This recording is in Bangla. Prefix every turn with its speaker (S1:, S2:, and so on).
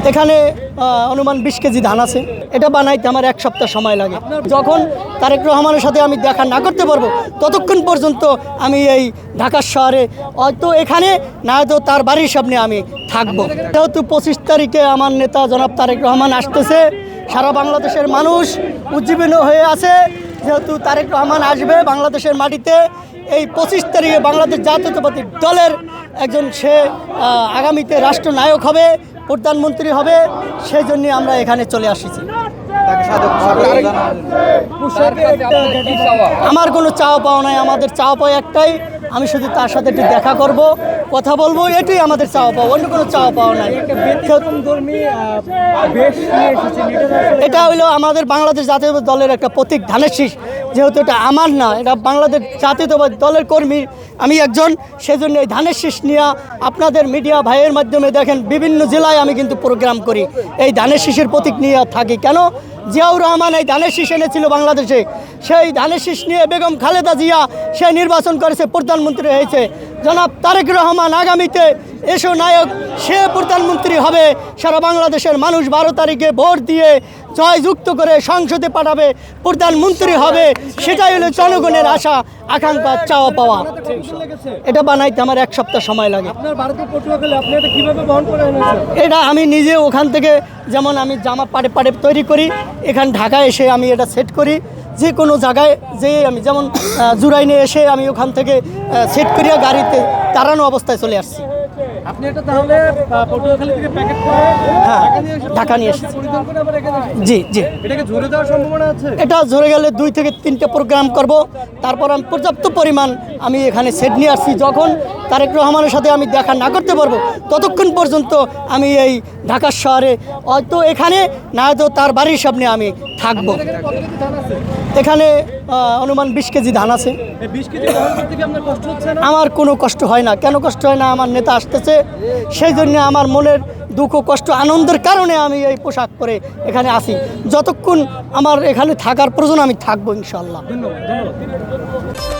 S1: এখানে অনুমান 20 কেজি ধান আছে। এটা বানাইতে আমার 1 সপ্তাহ সময় লাগে। যখন তারেক রহমানের সাথে আমি দেখা না করতে পারবো ততক্ষণ পর্যন্ত আমি এই ঢাকা শহরে হয়তো এখানে না হয়তো তার বাড়ির সামনে আমি থাকবো। যেহেতু 25 তারিখে আমার নেতা জনাব তারেক রহমান আসতেছে, সারা বাংলাদেশের মানুষ উজ্জীবিত হয়ে আছে। যেহেতু তারেক রহমান আসবে বাংলাদেশের মাটিতে, এই 25 তারিখে বাংলাদেশ জাতীয়তাবাদী দলের একজন সে আগামীতে রাষ্ট্রনায়ক হবে, প্রধানমন্ত্রী হবে, সেই জন্য আমরা এখানে চলে আসছি। আমার কোনো চাওয়া পাওয়া নাই, আমাদের চাওয়া পাওয়া একটাই, আমি শুধু তার সাথে একটু দেখা করব, কথা বলবো, এটাই আমাদের চাওয়া পাওয়া, অন্য কোনো চাওয়া পাওয়া নাই। এটা হইলো আমাদের বাংলাদেশ জাতীয়তাবাদী দলের একটা প্রতীক, ধানের শীষ। যেহেতু এটা আমার না, এটা বাংলাদেশ জাতীয়তাবাদী দলের কর্মী আমি একজন, সেজন্য এই ধানের শীষ নিয়ে আপনাদের মিডিয়া ভাইয়ের মাধ্যমে দেখেন বিভিন্ন জেলায় আমি কিন্তু প্রোগ্রাম করি, এই ধানের শীষের প্রতীক নিয়ে থাকি। কেন? জিয়াউর রহমান এই ধানের শীষ এনেছিল বাংলাদেশে, সেই ধানের শীষ নিয়ে বেগম খালেদা জিয়া সে নির্বাচন করেছে, প্রধানমন্ত্রী হয়েছে। জনাব তারেক রহমান আগামীতে এসো নায়ক, সে প্রধানমন্ত্রী হবে। সারা বাংলাদেশের মানুষ 12 তারিখে ভোট দিয়ে জয়যুক্ত করে সংসদে পাঠাবে, প্রধানমন্ত্রী হবে। সেটাই হলো জনগণের আশা, আকাঙ্ক্ষা, চাওয়া পাওয়া। এটা বানাইতে আমার 1 সপ্তাহ সময় লাগে। এটা আমি নিজে ওখান থেকে, যেমন আমি জামা পাড়ে তৈরি করি, এখান ঢাকায় এসে আমি এটা সেট করি। যে কোনো জায়গায় যে আমি যেমন জুরাইনে এসে আমি ওখান থেকে সেট করিয়া গাড়িতে দাঁড়ানো অবস্থায় চলে আসছি।
S2: আপনি এটা তাহলে পটুয়াখালী থেকে প্যাকেট করে
S1: ঢাকা নিয়ে এসেছি। জি জি।
S2: এটাকে ঝরে দেওয়ার সম্ভাবনা আছে?
S1: এটা ঝরে গেলে 2 থেকে 3টা প্রোগ্রাম করব, তারপর আমি পর্যাপ্ত পরিমাণ আমি এখানে সেট নিয়ে আসছি। যখন তারেক রহমানের সাথে আমি দেখা না করতে পারবো ততক্ষণ পর্যন্ত আমি এই ঢাকা শহরে হয়তো এখানে না হয়তো তার বাড়ির সামনে আমি থাকবো। এখানে অনুমান 20 কেজি ধান আছে। আমার কোনো কষ্ট হয় না। কেন কষ্ট হয় না? আমার নেতা আসতেছে, সেই জন্য আমার মনের দুঃখ কষ্ট আনন্দের কারণে আমি এই পোশাক পরে এখানে আসি। যতক্ষণ আমার এখানে থাকার প্রয়োজন আমি থাকবো ইনশাল্লাহ।
S2: ধন্যবাদ।